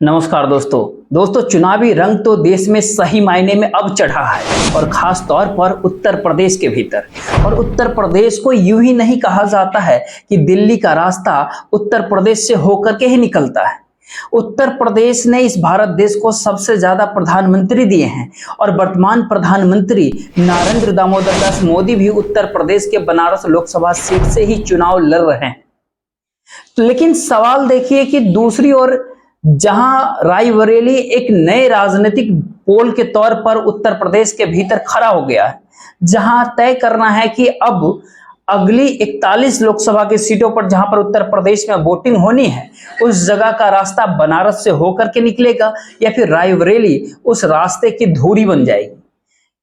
नमस्कार दोस्तों चुनावी रंग तो देश में सही मायने में अब चढ़ा है और खास तौर पर उत्तर प्रदेश के भीतर। और उत्तर प्रदेश को यूं ही नहीं कहा जाता है कि दिल्ली का रास्ता उत्तर प्रदेश से होकर के ही निकलता है। उत्तर प्रदेश ने इस भारत देश को सबसे ज्यादा प्रधानमंत्री दिए हैं और वर्तमान प्रधानमंत्री नरेंद्र दामोदर दास मोदी भी उत्तर प्रदेश के बनारस लोकसभा सीट से ही चुनाव लड़ रहे हैं। लेकिन सवाल देखिए कि दूसरी ओर जहां रायबरेली एक नए राजनीतिक पोल के तौर पर उत्तर प्रदेश के भीतर खड़ा हो गया है, जहां तय करना है कि अब अगली 41 लोकसभा की सीटों पर जहां पर उत्तर प्रदेश में वोटिंग होनी है, उस जगह का रास्ता बनारस से होकर के निकलेगा या फिर रायबरेली उस रास्ते की धुरी बन जाएगी।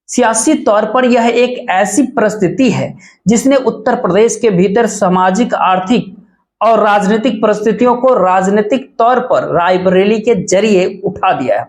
सियासी तौर पर यह एक ऐसी परिस्थिति है जिसने उत्तर प्रदेश के भीतर सामाजिक, आर्थिक और राजनीतिक परिस्थितियों को राजनीतिक तौर पर रायबरेली के जरिए उठा दिया है।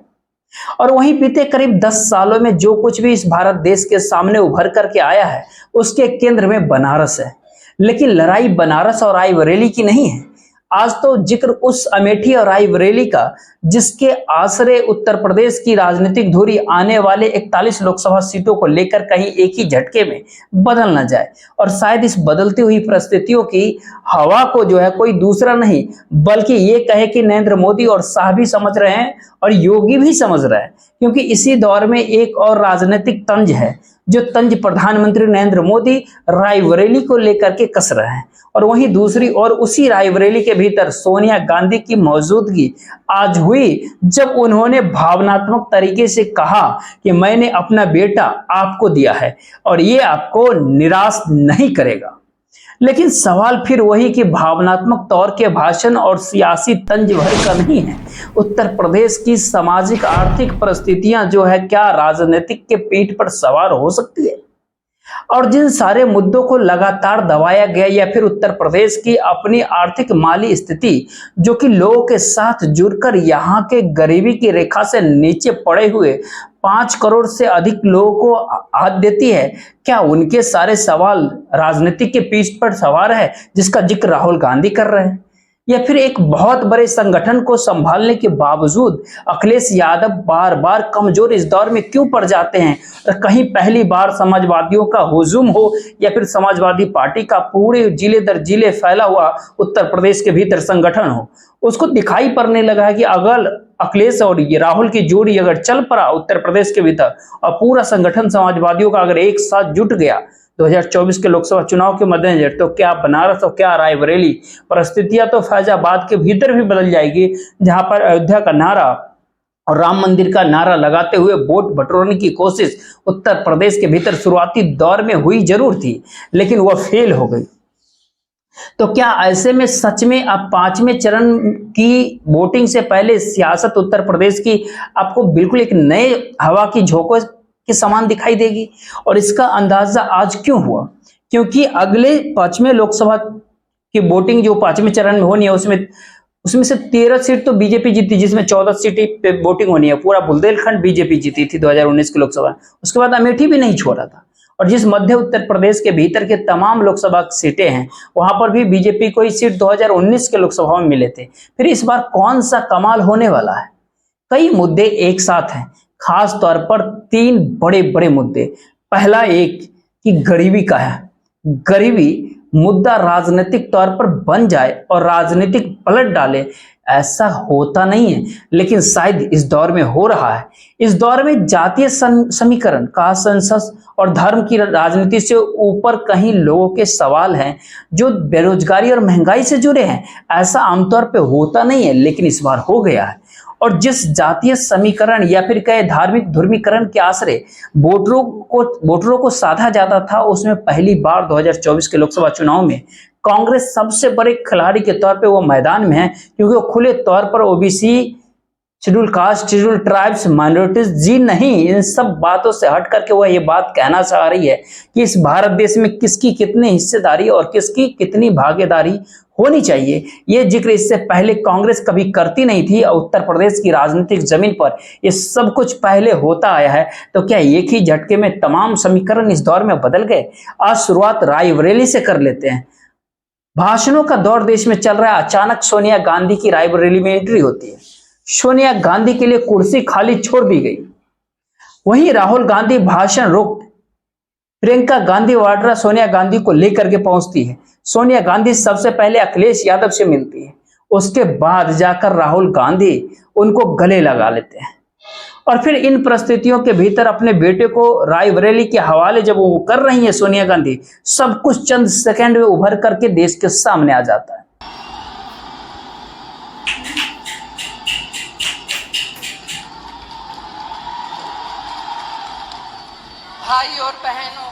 और वहीं बीते करीब 10 सालों में जो कुछ भी इस भारत देश के सामने उभर करके आया है, उसके केंद्र में बनारस है। लेकिन लड़ाई बनारस और रायबरेली की नहीं है। आज तो जिक्र उस अमेठी और रायबरेली का जिसके आसरे उत्तर प्रदेश की राजनीतिक धुरी आने वाले 41 लोकसभा सीटों को लेकर कहीं एक ही झटके में बदल न जाए। और शायद इस बदलती हुई परिस्थितियों की हवा को जो है कोई दूसरा नहीं बल्कि ये कहे कि नरेंद्र मोदी और शाह भी समझ रहे हैं और योगी भी समझ रहे हैं, क्योंकि इसी दौर में एक और राजनीतिक तंज है जो तंज प्रधानमंत्री नरेंद्र मोदी रायबरेली को लेकर के कस रहे हैं। और वहीं दूसरी ओर उसी रायबरेली के भीतर सोनिया गांधी की मौजूदगी आज हुई, जब उन्होंने भावनात्मक तरीके से कहा कि मैंने अपना बेटा आपको दिया है और ये आपको निराश नहीं करेगा। लेकिन सवाल फिर वही कि भावनात्मक तौर के भाषण और सियासी तंज भर का नहीं है। उत्तर प्रदेश की सामाजिक आर्थिक परिस्थितियां जो है क्या राजनीतिक के पीठ पर सवार हो सकती है? और जिन सारे मुद्दों को लगातार दबाया गया या फिर उत्तर प्रदेश की अपनी आर्थिक माली स्थिति जो कि लोगों के साथ जुड़कर यहाँ के गरीबी की रेखा से नीचे पड़े हुए 5 करोड़ से अधिक लोगों को हाथ देती है, क्या उनके सारे सवाल राजनीतिक के पीठ पर सवार है जिसका जिक्र राहुल गांधी कर रहे हैं? या फिर एक बहुत बड़े संगठन को संभालने के बावजूद अखिलेश यादव बार बार कमजोर इस दौर में क्यों पड़ जाते हैं? और कहीं पहली बार समाजवादियों का हुजूम हो या फिर समाजवादी पार्टी का पूरे जिले दर जिले फैला हुआ उत्तर प्रदेश के भीतर संगठन हो, उसको दिखाई पड़ने लगा है कि अगर अखिलेश और ये राहुल की जोड़ी अगर चल पड़ा उत्तर प्रदेश के भीतर और पूरा संगठन समाजवादियों का अगर एक साथ जुट गया 2024 के लोकसभा चुनाव के मद्देनजर, तो क्या बनारस और क्या रायबरेली परिस्थितियां तो फैजाबाद के भीतर भी बदल जाएगी, जहां पर अयोध्या का नारा और राम मंदिर का नारा लगाते हुए वोट बटोरने की कोशिश उत्तर प्रदेश के भीतर शुरुआती दौर में हुई जरूर थी, लेकिन वह फेल हो गई। तो क्या ऐसे में सच में अब 5वें चरण की वोटिंग से पहले सियासत उत्तर प्रदेश की आपको बिल्कुल एक नए हवा की झोंकों के समान दिखाई देगी? और इसका अंदाजा आज क्यों हुआ? क्योंकि अगले 5वें लोकसभा की वोटिंग जो 5वें चरण में होनी है, उसमें से 13 सीट तो बीजेपी जीती, जिसमें 14 सीटें पे वोटिंग होनी है। पूरा बुंदेलखंड बीजेपी जीती थी 2019 की लोकसभा। उसके बाद अमेठी भी नहीं छोड़ा था। और जिस मध्य उत्तर प्रदेश के भीतर के तमाम लोकसभा सीटें हैं, वहां पर भी बीजेपी को ही सीट 2019 के लोकसभा में मिले थे। फिर इस बार कौन सा कमाल होने वाला है? कई मुद्दे एक साथ हैं, खास तौर पर 3 बड़े बड़े मुद्दे। पहला एक कि गरीबी का है। गरीबी मुद्दा राजनीतिक तौर पर बन जाए और राजनीतिक पलट डाले, ऐसा होता नहीं है, लेकिन शायद इस दौर में हो रहा है। इस दौर में जातीय समीकरण का सेंसस और धर्म की राजनीति से ऊपर कहीं लोगों के सवाल हैं जो बेरोजगारी और महंगाई से जुड़े हैं। ऐसा आमतौर पे होता नहीं है, लेकिन इस बार हो गया है। और जिस जातीय समीकरण या फिर कहे धार्मिक ध्रुवीकरण के आश्रय वोटरों को साधा जाता था, उसमें पहली बार 2024 के लोकसभा चुनाव में कांग्रेस सबसे बड़े खिलाड़ी के तौर पे वो मैदान में है, क्योंकि वो खुले तौर पर OBC, schedule caste, schedule tribes, minorities जी नहीं, इन सब बातों से हट करके वह ये बात कहना चाह रही है कि इस भारत देश में किसकी कितनी हिस्सेदारी और किसकी कितनी भागीदारी होनी चाहिए। ये जिक्र इससे पहले कांग्रेस कभी करती नहीं थी और उत्तर प्रदेश की राजनीतिक जमीन पर ये सब कुछ पहले होता आया है। तो क्या एक ही झटके में तमाम समीकरण इस दौर में बदल गए? आज शुरुआत रायबरेली से कर लेते हैं। भाषणों का दौर देश में चल रहा है, अचानक सोनिया गांधी की रायबरेली में एंट्री होती है। सोनिया गांधी के लिए कुर्सी खाली छोड़ दी गई। वहीं राहुल गांधी भाषण रोक, प्रियंका गांधी वाड्रा सोनिया गांधी को लेकर के पहुंचती है। सोनिया गांधी सबसे पहले अखिलेश यादव से मिलती है, उसके बाद जाकर राहुल गांधी उनको गले लगा लेते हैं। और फिर इन परिस्थितियों के भीतर अपने बेटे को रायबरेली के हवाले जब वो कर रही है सोनिया गांधी, सब कुछ चंद सेकंड में उभर करके देश के सामने आ जाता है। भाई और बहनों,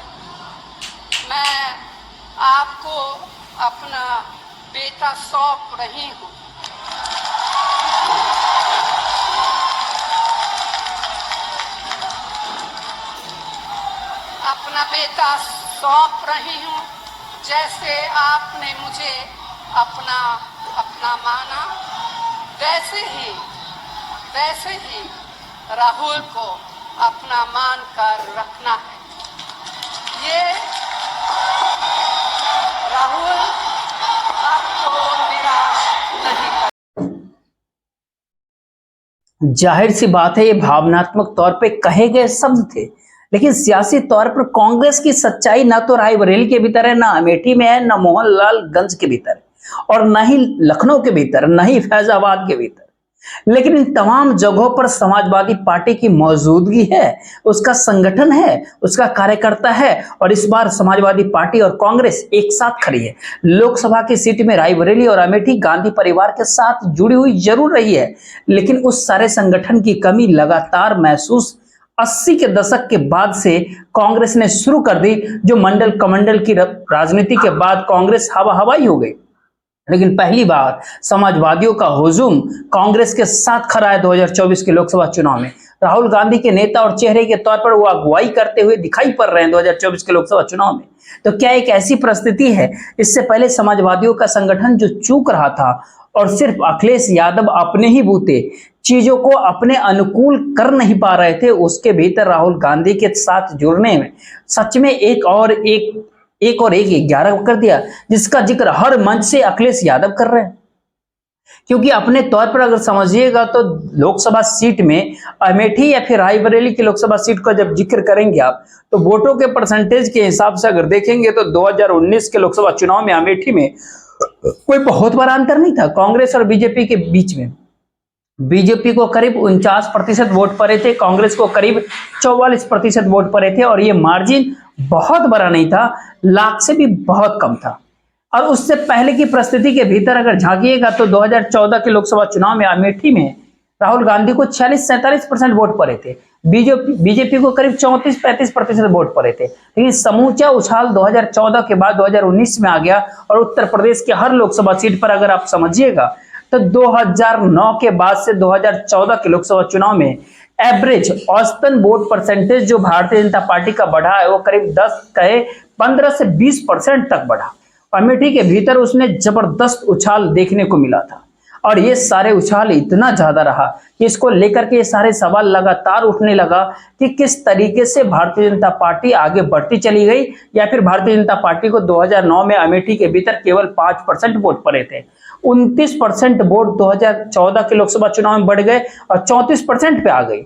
मैं आपको अपना बेटा सौंप रही हूँ। अपना बेटा सौंप रही हूँ, जैसे आपने मुझे अपना माना, वैसे ही राहुल को अपना मान कर रखना है। ये राहुल आपको निराश नहीं कर। जाहिर सी बात है, ये भावनात्मक तौर पे कहे गए शब्द थे, लेकिन सियासी तौर पर कांग्रेस की सच्चाई ना तो रायबरेली के भीतर है, ना अमेठी में है, ना मोहनलालगंज के भीतर है, और ना ही लखनऊ के भीतर, ना ही फैजाबाद के भीतर। लेकिन इन तमाम जगहों पर समाजवादी पार्टी की मौजूदगी है, उसका संगठन है, उसका कार्यकर्ता है। और इस बार समाजवादी पार्टी और कांग्रेस एक साथ खड़ी है। लोकसभा की सीट में रायबरेली और अमेठी गांधी परिवार के साथ जुड़ी हुई जरूर रही है, लेकिन उस सारे संगठन की कमी लगातार महसूस 80 के दशक के बाद से कांग्रेस ने शुरू कर दी, जो मंडल कमंडल की राजनीति के बाद कांग्रेस हवा हवाई हो गई। लेकिन पहली बार समाजवादियों का हुजूम कांग्रेस के साथ खड़ा है 2024 के लोकसभा चुनाव में। राहुल गांधी के नेता और चेहरे के तौर पर वो अगुवाई करते हुए दिखाई पड़ रहे हैं 2024 के लोकसभा चुनाव में। तो क्या एक ऐसी परिस्थिति है, इससे पहले समाजवादियों का संगठन जो चूक रहा था और सिर्फ अखिलेश यादव अपने ही बूते चीजों को अपने अनुकूल कर नहीं पा रहे थे, उसके भीतर राहुल गांधी के साथ जुड़ने में सच में एक और एक 11 कर दिया, जिसका जिक्र हर मंच से अखिलेश यादव कर रहे हैं। क्योंकि अपने तौर पर अगर समझिएगा तो लोकसभा सीट में अमेठी या फिर रायबरेली की लोकसभा सीट का जब जिक्र करेंगे आप, तो वोटों के परसेंटेज के हिसाब से अगर देखेंगे तो 2019 के लोकसभा चुनाव में अमेठी में कोई बहुत बड़ा अंतर नहीं था कांग्रेस और बीजेपी के बीच में। बीजेपी को करीब 49% वोट पड़े थे, कांग्रेस को करीब 44% वोट पड़े थे, और ये मार्जिन बहुत बड़ा नहीं था, लाख से भी बहुत कम था। और उससे पहले की परिस्थिति के भीतर अगर झांकिएगा तो 2014 के लोकसभा चुनाव में अमेठी में राहुल गांधी को 46-47% वोट पड़े थे, बीजेपी को करीब 34-35% वोट पड़े थे। लेकिन समूचा उछाल 2014 के बाद 2019 में आ गया, और उत्तर प्रदेश के हर लोकसभा सीट पर अगर आप समझिएगा तो 2009 के बाद से 2014 के लोकसभा चुनाव में एवरेज औसतन वोट परसेंटेज जो भारतीय जनता पार्टी का बढ़ा है वो करीब 15 से 20% तक बढ़ा। अमेठी के भीतर उसने जबरदस्त उछाल देखने को मिला था, और ये सारे उछाल इतना ज्यादा रहा कि इसको लेकर के ये सारे सवाल लगातार उठने लगा कि किस तरीके से भारतीय जनता पार्टी आगे बढ़ती चली गई, या फिर भारतीय जनता पार्टी को 2009 में अमेठी के भीतर केवल 5% वोट पड़े थे, 29% वोट 2014 के लोकसभा चुनाव में बढ़ गए और 34% पे आ गई।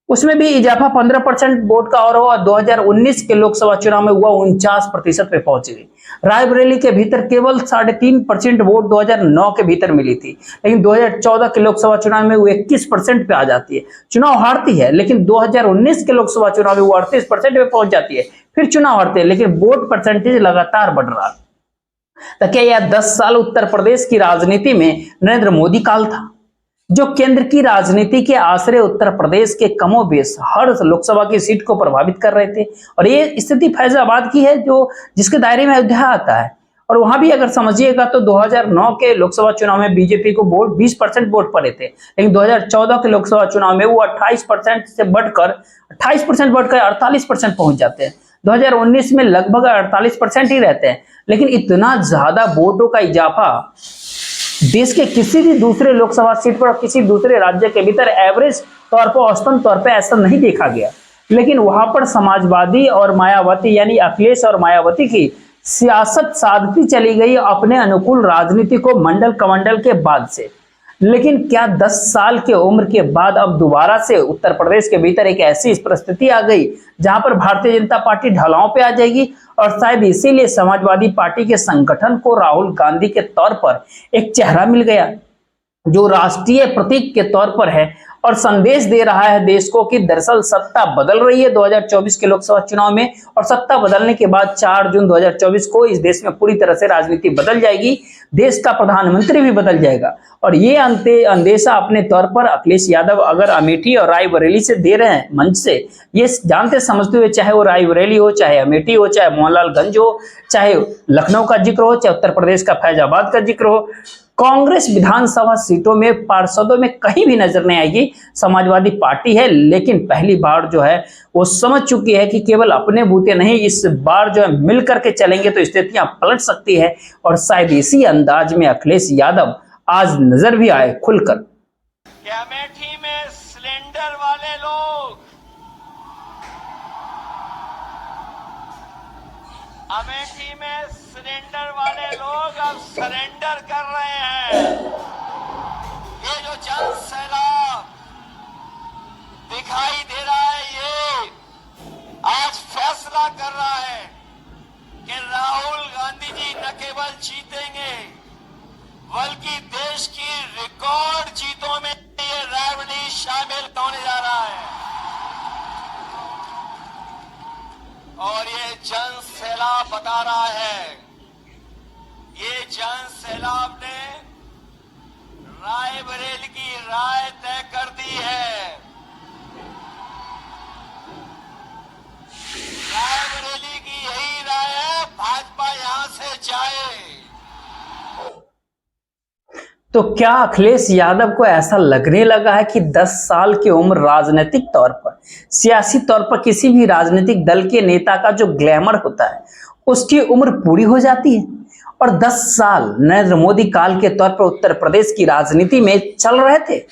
उसमें भी इजाफा 15% वोट का और हुआ, 2019 के लोकसभा चुनाव में हुआ 49% पे पहुंच गई। रायबरेली के भीतर केवल 3.5% वोट 2009 के भीतर मिली थी, लेकिन 2014 के लोकसभा चुनाव में वो 21% पे आ जाती है। चुनाव हारती है, लेकिन 2019 के लोकसभा चुनाव में वो 38% पे पहुंच जाती है, फिर चुनाव हारते हैं, लेकिन वोट परसेंटेज लगातार बढ़ रहा है। तो क्या यह 10 साल उत्तर प्रदेश की राजनीति में नरेंद्र मोदी काल था, जो केंद्र की राजनीति के आश्रय उत्तर प्रदेश के कमोबेश हर लोकसभा की सीट को प्रभावित कर रहे थे। और ये स्थिति फैजाबाद की है, जो जिसके दायरे में अयोध्या आता है। और वहां भी अगर समझिएगा तो 2009 के लोकसभा चुनाव में बीजेपी को वोट 20% वोट पड़े थे, लेकिन 2014 के लोकसभा चुनाव में वो 28% से बढ़कर 48% पहुंच जाते हैं। 2019 में लगभग 48% ही रहते हैं, लेकिन इतना ज्यादा वोटों का इजाफा देश के किसी भी दूसरे लोकसभा सीट पर, किसी दूसरे राज्य के भीतर एवरेज तौर पर, औसतन तौर पर ऐसा नहीं देखा गया। लेकिन वहां पर समाजवादी और मायावती, यानी अखिलेश और मायावती की सियासत साधती चली गई अपने अनुकूल राजनीति को मंडल कमंडल के बाद से। लेकिन क्या 10 साल की उम्र के बाद अब दोबारा से उत्तर प्रदेश के भीतर एक ऐसी परिस्थिति आ गई जहां पर भारतीय जनता पार्टी ढलाव पे आ जाएगी? और शायद इसीलिए समाजवादी पार्टी के संगठन को राहुल गांधी के तौर पर एक चेहरा मिल गया जो राष्ट्रीय प्रतीक के तौर पर है और संदेश दे रहा है देश को कि दरअसल सत्ता बदल रही है 2024 के लोकसभा चुनाव में, और सत्ता बदलने के बाद 4 जून 2024 को इस देश में पूरी तरह से राजनीति बदल जाएगी, देश का प्रधानमंत्री भी बदल जाएगा। और ये अंदेशा अपने तौर पर अखिलेश यादव अगर अमेठी और रायबरेली से दे रहे हैं मंच से, ये जानते समझते हुए, चाहे वो रायबरेली हो, चाहे अमेठी हो, चाहे मोहनलालगंज हो, चाहे लखनऊ का जिक्र हो, चाहे उत्तर प्रदेश का फैजाबाद का जिक्र हो, कांग्रेस विधानसभा सीटों में पार्षदों में कहीं भी नजर नहीं आएगी समाजवादी पार्टी है। लेकिन पहली बार जो है वो समझ चुकी है कि केवल अपने बूते नहीं, इस बार जो है मिल करके चलेंगे तो स्थितियां पलट सकती है। और शायद इसी अंदाज में अखिलेश यादव आज नजर भी आए खुलकर। अमेठी में सिलेंडर वाले लोग, अमेठी में सिलेंडर वाले लोग अब सरेंडर कर रहे हैं। ये जो जन सैलाब दिखाई दे रहा है, ये आज फैसला कर रहा है कि राहुल गांधी जी न केवल जीतेंगे बल्कि देश की रिकॉर्ड जीतों में ये रायबरेली शामिल होने जा रहा है। और ये जन सैलाब बता रहा है, ये जन सैलाब ने रायबरेली की राय तय कर दी है। रायबरेली की यही राय है, भाजपा यहां से जाए। तो क्या अखिलेश यादव को ऐसा लगने लगा है कि 10 साल की उम्र राजनीतिक तौर पर, सियासी तौर पर किसी भी राजनीतिक दल के नेता का जो ग्लैमर होता है उसकी उम्र पूरी हो जाती है? और 10 साल नरेंद्र मोदी काल के तौर पर उत्तर प्रदेश की राजनीति में चल रहे थे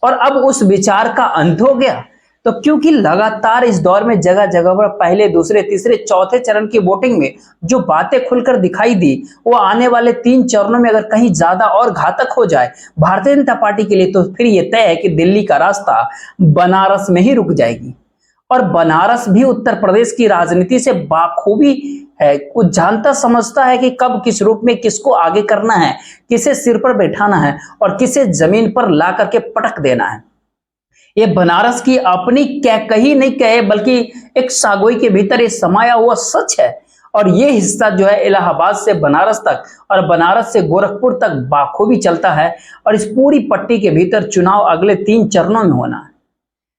और अब उस विचार का अंत हो गया। तो क्योंकि लगातार इस दौर में जगह जगह पर पहले, दूसरे, तीसरे, चौथे चरण की वोटिंग में जो बातें खुलकर दिखाई दी वो आने वाले 3 चरणों में अगर कहीं ज्यादा और घातक हो जाए भारतीय जनता पार्टी के लिए, तो फिर ये तय है कि दिल्ली का रास्ता बनारस में ही रुक जाएगी। और बनारस भी उत्तर प्रदेश की राजनीति से बाखूबी है, वो जानता समझता है कि कब किस रूप में किसको आगे करना है, किसे सिर पर बैठाना है और किसे जमीन पर ला करके पटक देना है। ये बनारस की अपनी क्या कही नहीं कहे बल्कि एक सागोई के भीतर ये समाया हुआ सच है। और ये हिस्सा जो है इलाहाबाद से बनारस तक और बनारस से गोरखपुर तक बाखूबी चलता है। और इस पूरी पट्टी के भीतर चुनाव अगले 3 चरणों में होना है।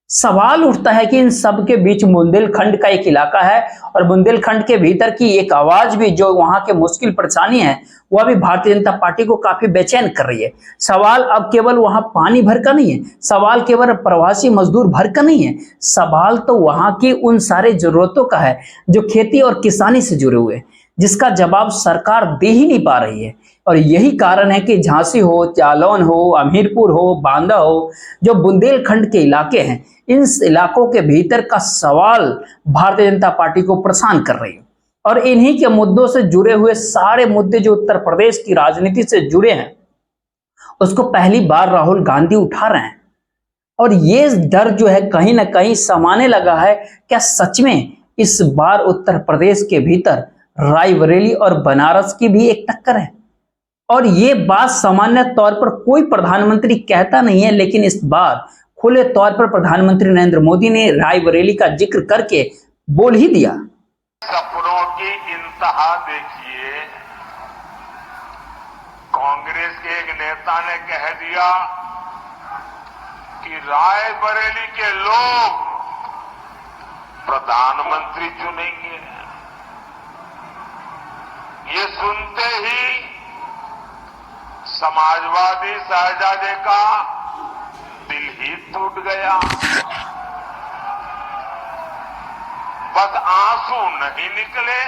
सवाल उठता है कि इन सब के बीच बुंदेलखंड का एक इलाका है और बुंदेलखंड के भीतर की एक आवाज भी जो वहां के मुश्किल परेशानी है वह भी भारतीय जनता पार्टी को काफी बेचैन कर रही है। सवाल अब केवल वहां पानी भर का नहीं है, सवाल केवल प्रवासी मजदूर भर का नहीं है, सवाल तो वहां की उन सारे जरूरतों का है जो खेती और किसानी से जुड़े हुए, जिसका जवाब सरकार दे ही नहीं पा रही है। और यही कारण है कि झांसी हो, जालौन हो, हमीरपुर हो, बांदा हो, जो बुंदेलखंड के इलाके हैं, इन इलाकों के भीतर का सवाल भारतीय जनता पार्टी को परेशान कर रही है। और इन्हीं के मुद्दों से जुड़े हुए सारे मुद्दे जो उत्तर प्रदेश की राजनीति से जुड़े हैं उसको पहली बार राहुल गांधी उठा रहे हैं। और ये डर जो है कहीं ना कहीं समाने लगा है, क्या सच में इस बार उत्तर प्रदेश के भीतर रायबरेली और बनारस की भी एक टक्कर है? और ये बात सामान्य तौर पर कोई प्रधानमंत्री कहता नहीं है, लेकिन इस बार खुले तौर पर प्रधानमंत्री नरेंद्र मोदी ने रायबरेली का जिक्र करके बोल ही दिया। सपनों की इंतहा देखिए, कांग्रेस के एक नेता ने कह दिया कि रायबरेली के लोग प्रधानमंत्री चुनेंगे। ये सुनते ही समाजवादी शहजादे का दिल ही टूट गया। बस आंसू नहीं निकले,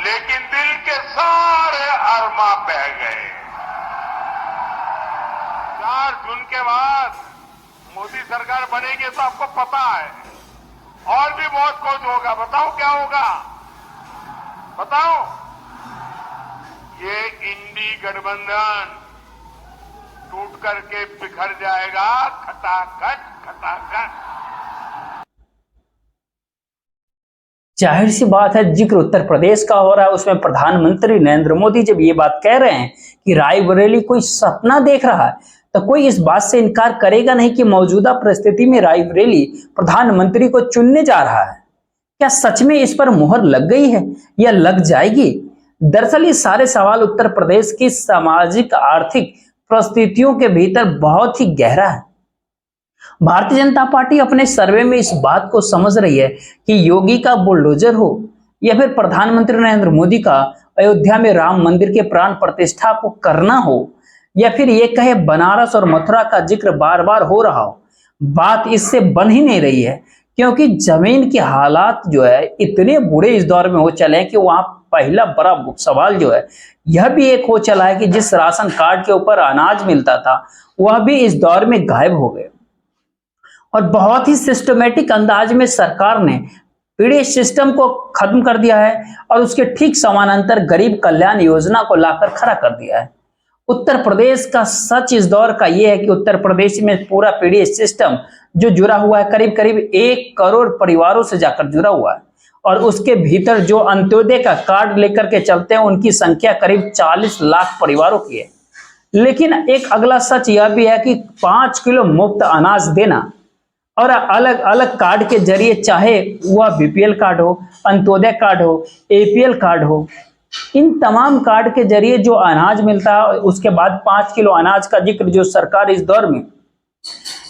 लेकिन दिल के सारे अरमा बह गए। 4 जून के बाद मोदी सरकार बनेगी तो आपको पता है और भी बहुत कुछ होगा। बताओ क्या होगा? बताओ। ये इंडी गठबंधन टूट करके बिखर जाएगा, खटाखट खटाखट। जाहिर सी बात है, जिक्र उत्तर प्रदेश का हो रहा है, उसमें प्रधानमंत्री नरेंद्र मोदी जब ये बात कह रहे हैं कि रायबरेली कोई सपना देख रहा है, तो कोई इस बात से इनकार करेगा नहीं कि मौजूदा परिस्थिति में रायबरेली प्रधानमंत्री को चुनने जा रहा है। क्या सच में इस पर मुहर लग गई है या लग जाएगी? दरअसल ये सारे सवाल उत्तर प्रदेश की सामाजिक आर्थिक परिस्थितियों के भीतर बहुत ही गहरा है। भारतीय जनता पार्टी अपने सर्वे में इस बात को समझ रही है कि योगी का बुलडोजर हो या फिर प्रधानमंत्री नरेंद्र मोदी का अयोध्या में राम मंदिर के प्राण प्रतिष्ठा को करना हो, या फिर ये कहे बनारस और मथुरा का जिक्र बार बार हो रहा हो, बात इससे बन ही नहीं रही है। क्योंकि जमीन के हालात जो है इतने बुरे इस दौर में हो चले हैं कि वहां पहला बड़ा सवाल जो है यह भी एक हो चला है कि जिस राशन कार्ड के ऊपर अनाज मिलता था वह भी इस दौर में गायब हो गए। और बहुत ही सिस्टमेटिक अंदाज में सरकार ने पीडीएस सिस्टम को खत्म कर दिया है और उसके ठीक समानांतर गरीब कल्याण योजना को लाकर खड़ा कर दिया है। उत्तर प्रदेश का सच इस दौर का यह है कि उत्तर प्रदेश में पूरा पीडीएस सिस्टम जो जुड़ा हुआ है करीब करीब 1 करोड़ परिवारों से जाकर जुड़ा हुआ है, और उसके भीतर जो अंत्योदय का कार्ड लेकर के चलते हैं उनकी संख्या करीब 40 लाख परिवारों की है। लेकिन एक अगला सच यह भी है कि 5 किलो मुफ्त अनाज देना और अलग अलग कार्ड के जरिए, चाहे वह बीपीएल कार्ड हो, अंत्योदय कार्ड हो, एपीएल कार्ड हो, इन तमाम कार्ड के जरिए जो अनाज मिलता है, उसके बाद 5 किलो अनाज का जिक्र जो सरकार इस दौर में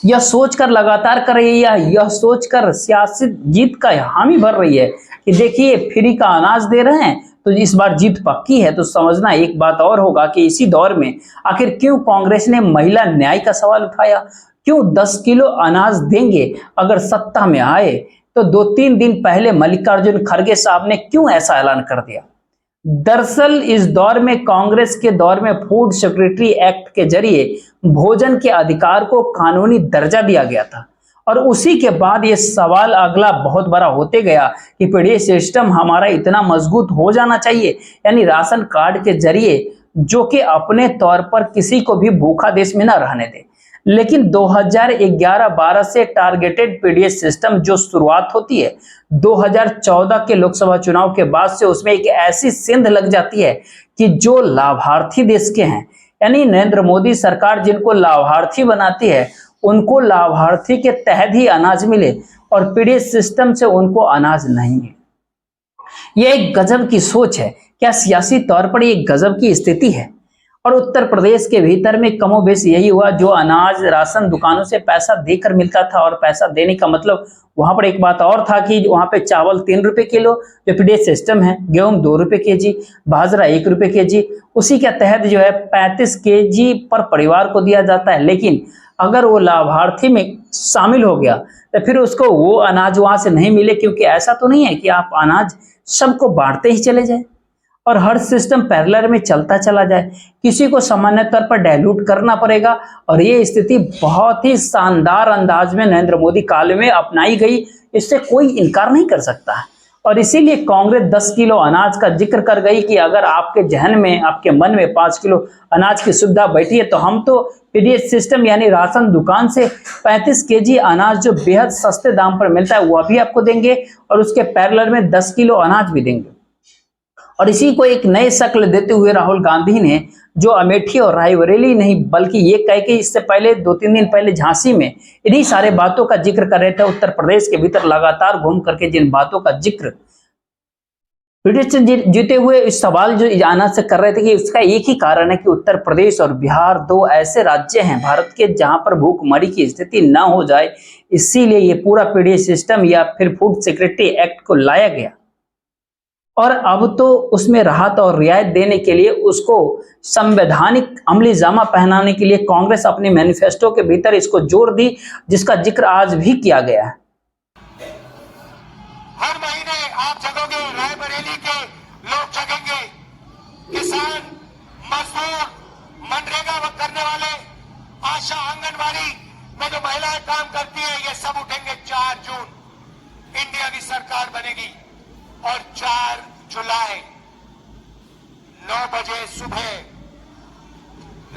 यह सोचकर लगातार कर रही है, यह सोचकर सियासी जीत का हामी भर रही है कि देखिए फ्री का अनाज दे रहे हैं तो इस बार जीत पक्की है। तो समझना एक बात और होगा कि इसी दौर में आखिर क्यों कांग्रेस ने महिला न्याय का सवाल उठाया, क्यों 10 किलो अनाज देंगे अगर सत्ता में आए, तो 2-3 दिन पहले मल्लिकार्जुन खड़गे साहब ने क्यों ऐसा ऐलान कर दिया। दरअसल इस दौर में, कांग्रेस के दौर में, फूड सिक्योरिटी एक्ट के जरिए भोजन के अधिकार को कानूनी दर्जा दिया गया था, और उसी के बाद ये सवाल अगला बहुत बड़ा होते गया कि पीडीएस सिस्टम हमारा इतना मजबूत हो जाना चाहिए, यानी राशन कार्ड के जरिए, जो कि अपने तौर पर किसी को भी भूखा देश में न रहने दे। लेकिन 2011-12 से टारगेटेड पीडीएस सिस्टम जो शुरुआत होती है 2014 के लोकसभा चुनाव के बाद से, उसमें एक ऐसी सेंध लग जाती है कि जो लाभार्थी देश के हैं, यानी नरेंद्र मोदी सरकार जिनको लाभार्थी बनाती है, उनको लाभार्थी के तहत ही अनाज मिले और पीडीएस सिस्टम से उनको अनाज नहीं मिले। यह एक गजब की सोच है। क्या सियासी तौर पर एक गजब की स्थिति है? और उत्तर प्रदेश के भीतर में कमोबेश यही हुआ। जो अनाज राशन दुकानों से पैसा देकर मिलता था, और पैसा देने का मतलब वहां पर एक बात और था कि वहां पे चावल 3 रुपए किलो जो पीडीएस सिस्टम है, गेहूं 2 रुपए केजी, बाजरा 1 रुपए केजी, उसी के तहत जो है 35 केजी पर परिवार को दिया जाता है। लेकिन अगर वो लाभार्थी में शामिल हो गया तो फिर उसको वो अनाज वहां से नहीं मिले, क्योंकि ऐसा तो नहीं है कि आप अनाज सबको बांटते ही चले जाए और हर सिस्टम पैरेलल में चलता चला जाए, किसी को सामान्य तौर पर डायल्यूट करना पड़ेगा। और ये स्थिति बहुत ही शानदार अंदाज में नरेंद्र मोदी काल में अपनाई गई, इससे कोई इनकार नहीं कर सकता है। और इसीलिए कांग्रेस 10 किलो अनाज का जिक्र कर गई कि अगर आपके जहन में, आपके मन में 5 किलो अनाज की सुविधा बैठी है तो हम तो पीडीएस सिस्टम यानी राशन दुकान से 35 केजी अनाज जो बेहद सस्ते दाम पर मिलता है वह भी आपको देंगे, और उसके पैरेलल में 10 किलो अनाज भी देंगे। और इसी को एक नए शक्ल देते हुए राहुल गांधी ने, जो अमेठी और रायबरेली नहीं बल्कि ये कह के इससे पहले 2-3 दिन पहले झांसी में इन्हीं सारे बातों का जिक्र कर रहे थे, उत्तर प्रदेश के भीतर लगातार घूम करके जिन बातों का जिक्र पीडीएस से जीते हुए इस सवाल जो आना से कर रहे थे कि उसका एक ही कारण है कि उत्तर प्रदेश और बिहार 2 ऐसे राज्य हैं भारत के जहां पर भूखमरी की स्थिति न हो जाए, इसीलिए ये पूरा पीडीएस सिस्टम या फिर फूड सिक्योरिटी एक्ट को लाया गया। और अब तो उसमें राहत और रियायत देने के लिए, उसको संवैधानिक अमली जामा पहनाने के लिए कांग्रेस अपने मैनिफेस्टो के भीतर इसको जोड़ दी, जिसका जिक्र आज भी किया गया है। हर महीने आप जगोगे, रायबरेली के लोग जगेंगे, किसान, मजदूर, मनरेगा करने वाले, आशा आंगनबाड़ी में जो महिलाएं काम करती है, ये सब उठेंगे। 4 जून इंडिया की सरकार बनेगी और 4 जुलाई 9 बजे सुबह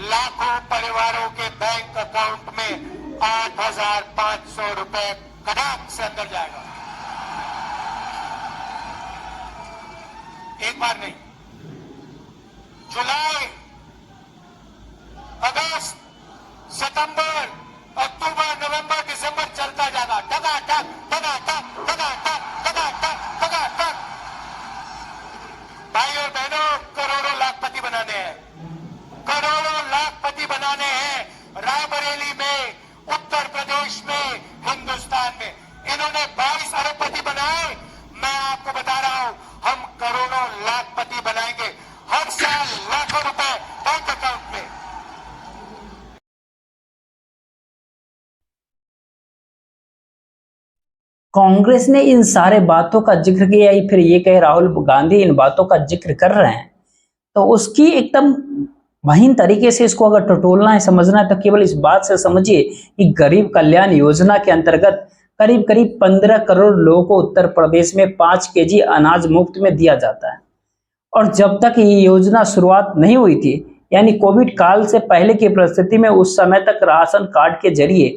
लाखों परिवारों के बैंक अकाउंट में 8,500 रुपए कड़ाक से अंदर जाएगा। एक बार नहीं, जुलाई, अगस्त, सितंबर, अक्टूबर, नवंबर, दिसंबर चलता जाएगा। टकाटक टकाटक टकाटक टकाटक टकाटक। भाई और बहनों, करोड़ों लाखपति बनाने हैं, करोड़ों लाखपति बनाने हैं। रायबरेली में, उत्तर प्रदेश में, हिंदुस्तान में इन्होंने 22 अरबपति बनाए। मैं आपको बता रहा हूं, हम करोड़ों लाखपति बनाएंगे। हर साल लाखों रुपए बैंक अकाउंट में। कांग्रेस ने इन सारे बातों का जिक्र किया, फिर ये कहे राहुल गांधी इन बातों का जिक्र कर रहे हैं, तो उसकी एकदम महीन तरीके से इसको अगर टटोलना है, समझना है, तो केवल इस बात से समझिए कि गरीब कल्याण योजना के अंतर्गत करीब करीब 15 करोड़ लोगों को उत्तर प्रदेश में 5 केजी अनाज मुफ्त में दिया जाता है। और जब तक ये योजना शुरुआत नहीं हुई थी, यानी कोविड काल से पहले की परिस्थिति में, उस समय तक राशन कार्ड के जरिए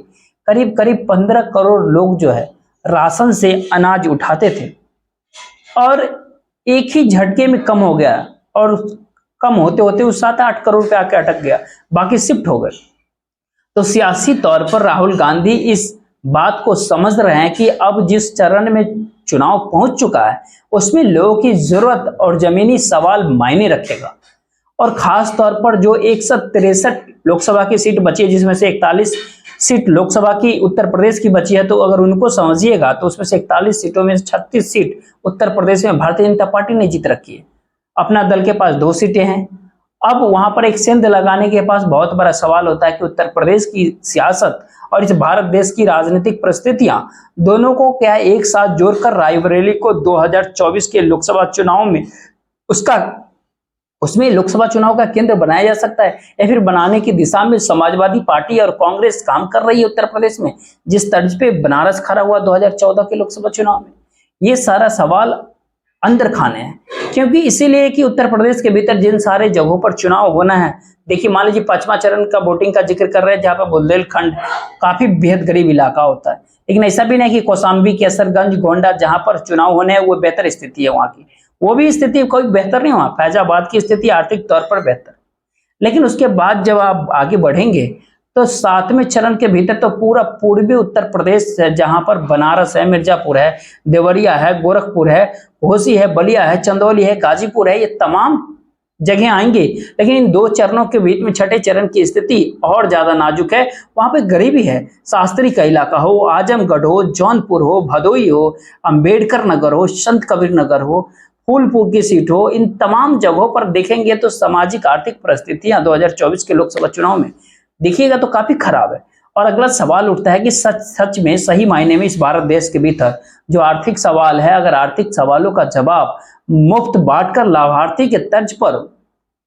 करीब करीब 15 करोड़ लोग जो है राशन से अनाज उठाते थे, और एक ही झटके में कम हो गया, और कम होते होते उस 7-8 करोड़ पे आके अटक गया, बाकी शिफ्ट हो गए। तो सियासी तौर पर राहुल गांधी इस बात को समझ रहे हैं कि अब जिस चरण में चुनाव पहुंच चुका है, उसमें लोगों की जरूरत और जमीनी सवाल मायने रखेगा। और खास तौर पर जो 163 लोकसभा की सीट बची है, जिसमें से 41 सीट लोकसभा की उत्तर प्रदेश की बची है, तो अगर उनको समझिएगा तो उसमें से 41 सीटों में 36 सीट उत्तर प्रदेश में भारतीय जनता पार्टी ने जीत रखी है। अपना दल के पास 2 सीटें हैं। अब वहां पर एक सेंध लगाने के पास बहुत बड़ा सवाल होता है कि उत्तर प्रदेश की सियासत और इस भारत देश की राजनीतिक परिस्थितियां दोनों को क्या एक साथ जोड़कर रायबरेली को 2024 के लोकसभा चुनाव में उसमें लोकसभा चुनाव का केंद्र बनाया जा सकता है, या फिर बनाने की दिशा में समाजवादी पार्टी और कांग्रेस काम कर रही है उत्तर प्रदेश में, जिस तर्ज पे बनारस खड़ा हुआ 2014 के लोकसभा चुनाव में। ये सारा सवाल अंदर खाने हैं, क्योंकि इसीलिए कि उत्तर प्रदेश के भीतर जिन सारे जगहों पर चुनाव होना है, देखिए मान लीजिए 5वां चरण का वोटिंग का जिक्र कर रहे हैं, जहां पर बुंदेलखंड काफी बेहद गरीब इलाका होता है, लेकिन ऐसा भी नहीं कि कौशाम्बी, केसरगंज, गोंडा जहां पर चुनाव होने हैं वो बेहतर स्थिति है वहां की, वो भी स्थिति कोई बेहतर नहीं हुआ। फैजाबाद की स्थिति आर्थिक तौर पर बेहतर। लेकिन उसके बाद जब आप आगे बढ़ेंगे तो 7वें चरण के भीतर तो पूरा पूर्वी उत्तर प्रदेश है, जहां पर बनारस है, मिर्जापुर है, देवरिया है, गोरखपुर है, घोसी है, बलिया है, चंदौली है, गाजीपुर है, ये तमाम जगह आएंगे। लेकिन इन 2 चरणों के बीच में 6ठे चरण की स्थिति और ज्यादा नाजुक है। वहां पे गरीबी है। शास्त्री का इलाका हो, आजमगढ़ हो, जौनपुर हो, भदोई हो, अंबेडकर नगर हो, संत कबीर नगर हो, फूलपुर की सीट हो, इन तमाम जगहों पर देखेंगे तो सामाजिक आर्थिक परिस्थितियां 2024 के लोकसभा चुनाव में देखिएगा तो काफी खराब है। और अगला सवाल उठता है कि सच में सही मायने में इस भारत देश के भीतर जो आर्थिक सवाल है, अगर आर्थिक सवालों का जवाब मुफ्त बांटकर लाभार्थी के तर्ज पर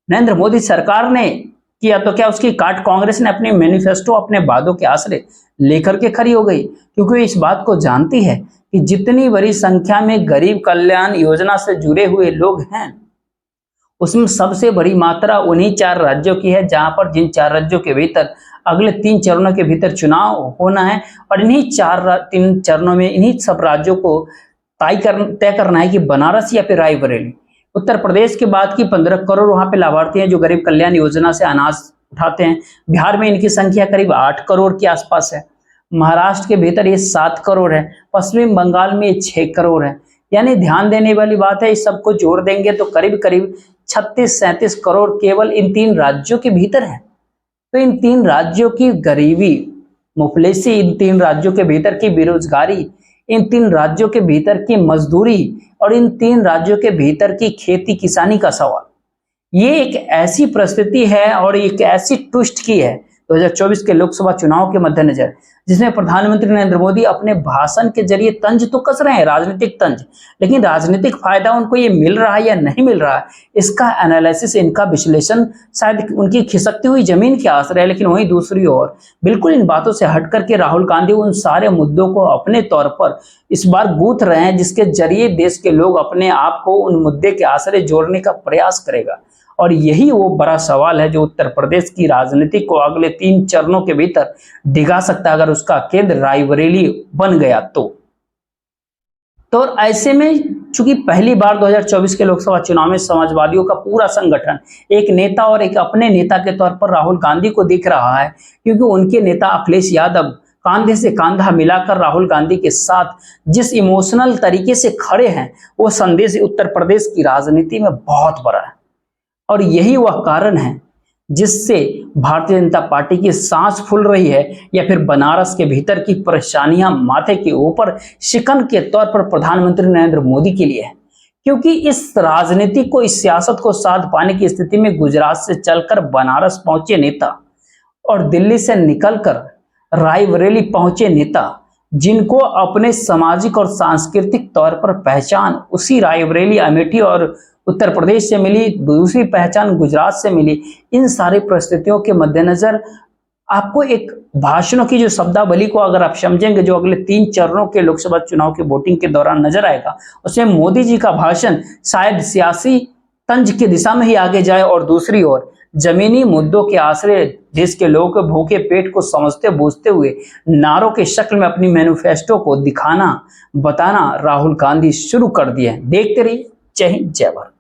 नरेंद्र मोदी सरकार ने किया, तो क्या उसकी काट कांग्रेस ने अपने मैनिफेस्टो, अपने वादों के आसरे लेकर के खड़ी हो गई? क्योंकि इस बात को जानती है कि जितनी बड़ी संख्या में गरीब कल्याण योजना से जुड़े हुए लोग हैं, उसमें सबसे बड़ी मात्रा उन्हीं 4 राज्यों की है, जहां पर जिन 4 राज्यों के भीतर अगले 3 चरणों के भीतर चुनाव होना है। और इन्हीं 3 चरणों में इन्हीं सब राज्यों को तय करना है कि बनारस या फिर रायबरेली। उत्तर प्रदेश के बाद की 15 करोड़ वहां पे लाभार्थी हैं जो गरीब कल्याण योजना से अनाज उठाते हैं। बिहार में इनकी संख्या करीब 8 करोड़ के आसपास है। महाराष्ट्र के भीतर ये 7 करोड़ है। पश्चिम बंगाल में ये 6 करोड़ है। यानी ध्यान देने वाली बात है, इस सबको जोड़ देंगे तो करीब करीब 36-37 करोड़ केवल इन 3 राज्यों के भीतर है। तो इन 3 राज्यों की गरीबी, मुफलिसी, इन 3 राज्यों के भीतर की बेरोजगारी, इन 3 राज्यों के भीतर की मजदूरी और इन 3 राज्यों के भीतर की खेती किसानी का सवाल, ये एक ऐसी परिस्थिति है और एक ऐसी ट्विस्ट की है 2024 के लोकसभा चुनाव के मद्देनजर, जिसमें प्रधानमंत्री नरेंद्र मोदी अपने भाषण के जरिए तंज तो कस रहे हैं, राजनीतिक तंज, लेकिन राजनीतिक फायदा उनको ये मिल रहा है या नहीं मिल रहा है, इसका एनालिसिस, इनका विश्लेषण शायद उनकी खिसकती हुई जमीन के आसरे है। लेकिन वहीं दूसरी ओर बिल्कुल इन बातों से हट करके राहुल गांधी उन सारे मुद्दों को अपने तौर पर इस बार गूंथ रहे हैं, जिसके जरिए देश के लोग अपने आप को उन मुद्दे के आसरे जोड़ने का प्रयास करेगा। और यही वो बड़ा सवाल है जो उत्तर प्रदेश की राजनीति को अगले 3 चरणों के भीतर डिगा सकता है, अगर उसका केंद्र रायबरेली बन गया तो ऐसे में चूंकि पहली बार 2024 के लोकसभा चुनाव में समाजवादियों का पूरा संगठन एक नेता और एक अपने नेता के तौर पर राहुल गांधी को दिख रहा है, क्योंकि उनके नेता अखिलेश यादव कांधे से कांधा मिलाकर राहुल गांधी के साथ जिस इमोशनल तरीके से खड़े हैं, वो संदेश उत्तर प्रदेश की राजनीति में बहुत बड़ा है। और यही वह कारण है जिससे भारतीय जनता पार्टी की सांस फूल रही है, या फिर बनारस के भीतर की परेशानियां माथे के ऊपर शिकन के तौर पर प्रधानमंत्री नरेंद्र मोदी के लिए है। क्योंकि इस राजनीति को, इस सियासत को साध पाने की स्थिति में गुजरात से चलकर बनारस पहुंचे नेता और दिल्ली से निकलकर रायबरेली पहुंचे नेता, जिनको अपने सामाजिक और सांस्कृतिक तौर पर पहचान उसी रायबरेली, अमेठी और उत्तर प्रदेश से मिली, दूसरी पहचान गुजरात से मिली, इन सारी परिस्थितियों के मद्देनजर आपको एक भाषणों की जो शब्दावली को अगर आप समझेंगे, जो अगले 3 चरणों के लोकसभा चुनाव के वोटिंग के दौरान नजर आएगा, उसमें मोदी जी का भाषण शायद सियासी तंज की दिशा में ही आगे जाए, और दूसरी ओर जमीनी मुद्दों के आश्रय देश के लोगों के भूखे पेट को समझते बूझते हुए नारों के शक्ल में अपनी मैनिफेस्टो को दिखाना, बताना राहुल गांधी शुरू कर दिए हैं। देखते रहिए। जय हिंद, जय भारत।